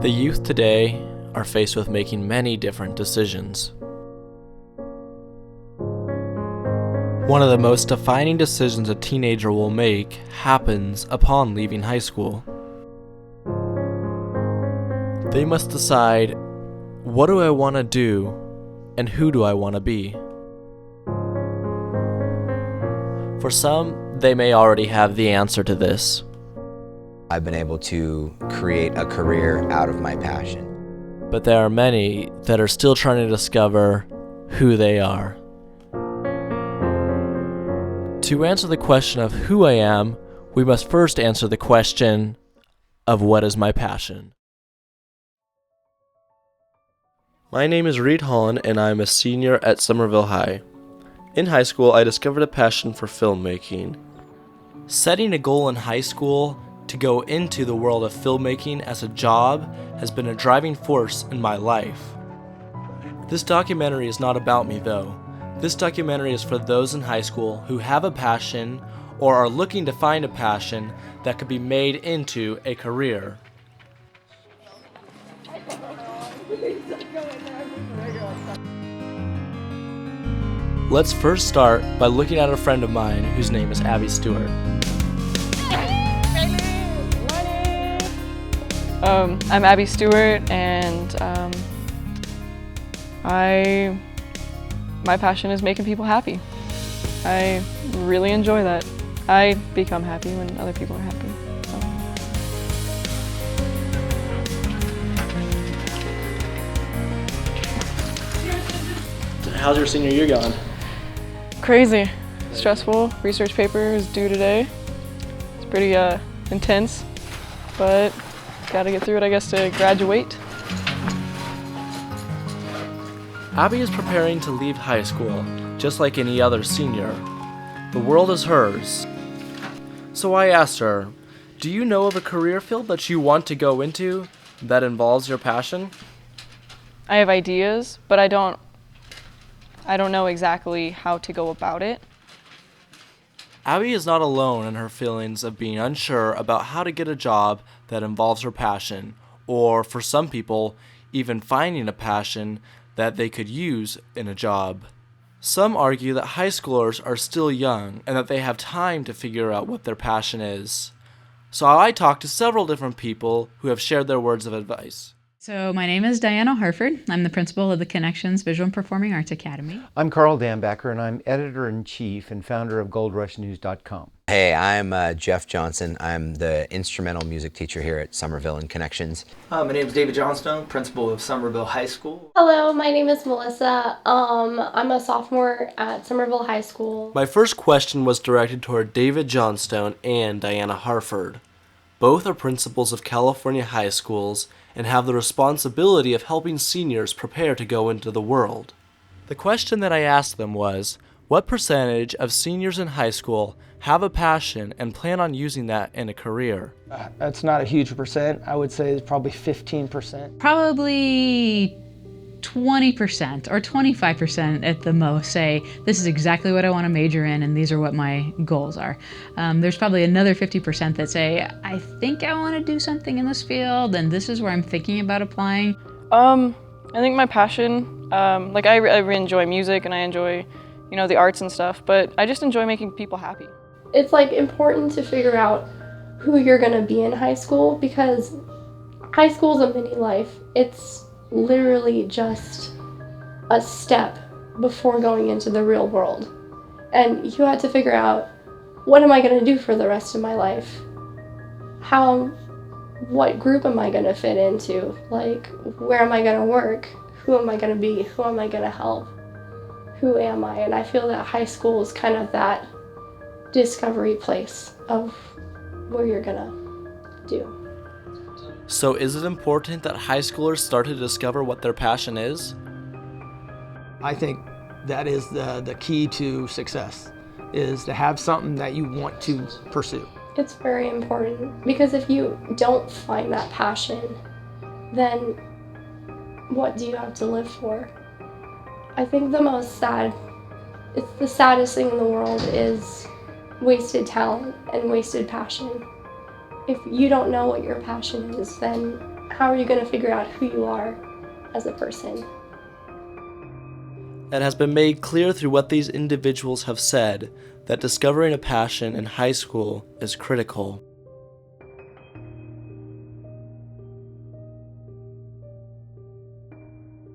The youth today are faced with making many different decisions. One of the most defining decisions a teenager will make happens upon leaving high school. They must decide, what do I want to do and who do I want to be? For some, they may already have the answer to this. I've been able to create a career out of my passion. But there are many that are still trying to discover who they are. To answer the question of who I am, we must first answer the question of what is my passion. My name is Reed Holland and I am a senior at Somerville High. In high school, I discovered a passion for filmmaking. Setting a goal in high school to go into the world of filmmaking as a job has been a driving force in my life. This documentary is not about me though. This documentary is for those in high school who have a passion or are looking to find a passion that could be made into a career. Let's first start by looking at a friend of mine whose name is Abby Stewart. I'm Abby Stewart, and my passion is making people happy. I really enjoy that. I become happy when other people are happy. So. How's your senior year going? Crazy. Stressful. Research paper is due today. It's pretty intense, but gotta get through it, I guess, to graduate. Abby is preparing to leave high school, just like any other senior. The world is hers. So I asked her, do you know of a career field that you want to go into that involves your passion? I have ideas, but I don't know exactly how to go about it. Abby is not alone in her feelings of being unsure about how to get a job that involves her passion, or for some people, even finding a passion that they could use in a job. Some argue that high schoolers are still young and that they have time to figure out what their passion is. So I talked to several different people who have shared their words of advice. So my name is Diana Harford. I'm the principal of the Connections Visual and Performing Arts Academy. I'm Carl Dambacker, and I'm editor-in-chief and founder of GoldRushNews.com. Hey, I'm Jeff Johnson. I'm the instrumental music teacher here at Somerville and Connections. My name is David Johnstone, principal of Somerville High School. Hello, my name is Melissa. I'm a sophomore at Somerville High School. My first question was directed toward David Johnstone and Diana Harford. Both are principals of California high schools and have the responsibility of helping seniors prepare to go into the world. The question that I asked them was, what percentage of seniors in high school have a passion and plan on using that in a career? That's not a huge percent. I would say it's probably 15%. Probably 20% or 25% at the most say, this is exactly what I want to major in and these are what my goals are. There's probably another 50% that say, I think I want to do something in this field and this is where I'm thinking about applying. I think my passion, I really enjoy music and I enjoy, the arts and stuff, but I just enjoy making people happy. It's important to figure out who you're going to be in high school, because high school is a mini life. It's literally just a step before going into the real world. And you have to figure out, what am I going to do for the rest of my life? What group am I going to fit into? Where am I going to work? Who am I going to be? Who am I going to help? Who am I? And I feel that high school is kind of that discovery place of where you're going to do. So is it important that high schoolers start to discover what their passion is? I think that is the key to success, is to have something that you want to pursue. It's very important, because if you don't find that passion, then what do you have to live for? I think it's the saddest thing in the world is wasted talent and wasted passion. if you don't know what your passion is, then how are you going to figure out who you are as a person? It has been made clear through what these individuals have said that discovering a passion in high school is critical.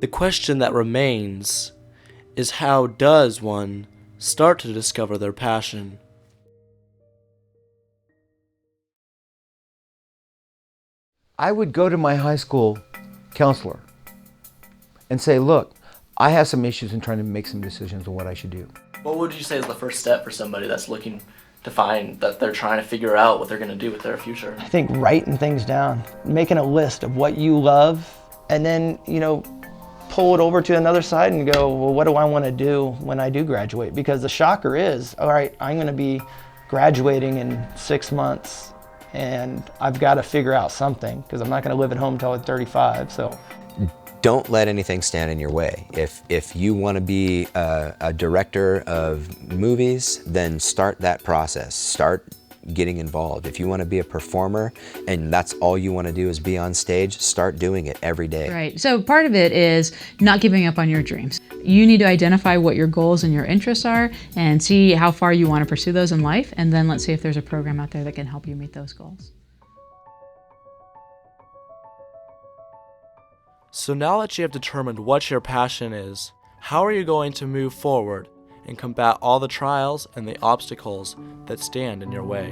The question that remains is, how does one start to discover their passion? I would go to my high school counselor and say, look, I have some issues in trying to make some decisions on what I should do. What would you say is the first step for somebody that's looking to find that they're trying to figure out what they're going to do with their future? I think writing things down, making a list of what you love, and then, pull it over to another side and go, well, what do I want to do when I do graduate? Because the shocker is, all right, I'm going to be graduating in 6 months, and I've got to figure out something because I'm not going to live at home until I'm 35. So Don't let anything stand in your way. If you want to be a director of movies, then start that process. Start getting involved. If you want to be a performer and that's all you want to do is be on stage, start doing it every day. Right. So part of it is not giving up on your dreams. You need to identify what your goals and your interests are and see how far you want to pursue those in life. And then let's see if there's a program out there that can help you meet those goals. So now that you have determined what your passion is, how are you going to move forward and combat all the trials and the obstacles that stand in your way?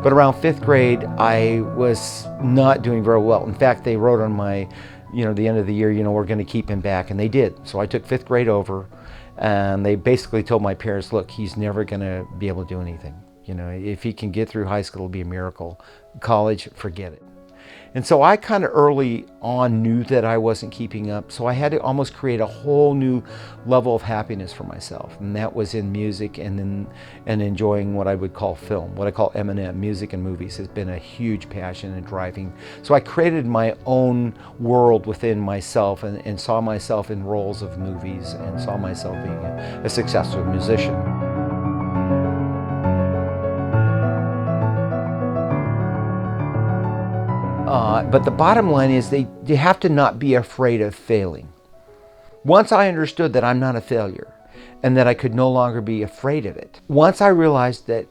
But around 5th grade, I was not doing very well. In fact, they wrote on my, the end of the year, we're going to keep him back, and they did. So I took 5th grade over, and they basically told my parents, look, he's never going to be able to do anything. If he can get through high school, it'll be a miracle. College, forget it. And so I kind of early on knew that I wasn't keeping up, so I had to almost create a whole new level of happiness for myself, and that was in music and enjoying what I would call film, what I call M&M. Music and movies has been a huge passion and driving. So I created my own world within myself and saw myself in roles of movies and saw myself being a successful musician. But the bottom line is they have to not be afraid of failing. Once I understood that I'm not a failure and that I could no longer be afraid of it, once I realized that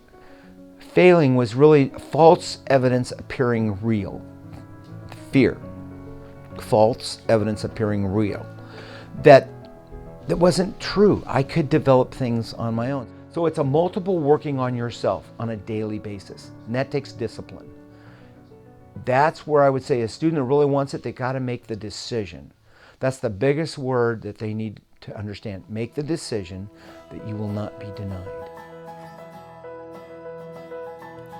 failing was really false evidence appearing real, fear, false evidence appearing real, that wasn't true. I could develop things on my own. So it's a multiple working on yourself on a daily basis, and that takes discipline. That's where I would say a student who really wants it, they got to make the decision. That's the biggest word that they need to understand. Make the decision that you will not be denied.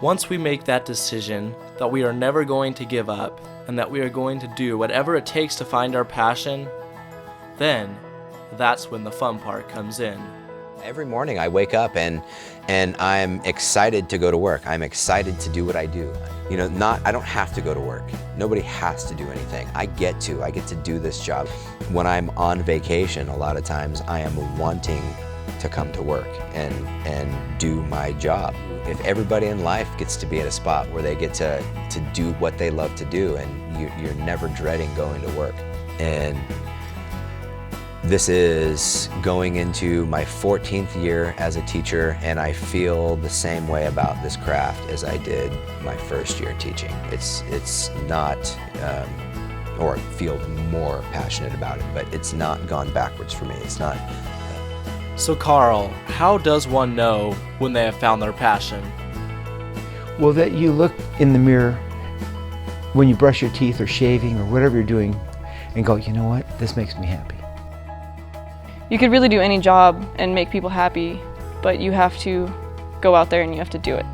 Once we make that decision that we are never going to give up and that we are going to do whatever it takes to find our passion, then that's when the fun part comes in. Every morning I wake up and I'm excited to go to work. I'm excited to do what I do. I don't have to go to work. Nobody has to do anything. I get to do this job. When I'm on vacation, a lot of times I am wanting to come to work and do my job. If everybody in life gets to be in a spot where they get to do what they love to do, and you're never dreading going to work. And this is going into my 14th year as a teacher, and I feel the same way about this craft as I did my first year teaching. It's not, or I feel more passionate about it, but it's not gone backwards for me. It's not. So Carl, how does one know when they have found their passion? Well, that you look in the mirror when you brush your teeth or shaving or whatever you're doing and go, you know what, this makes me happy. You could really do any job and make people happy, but you have to go out there and you have to do it.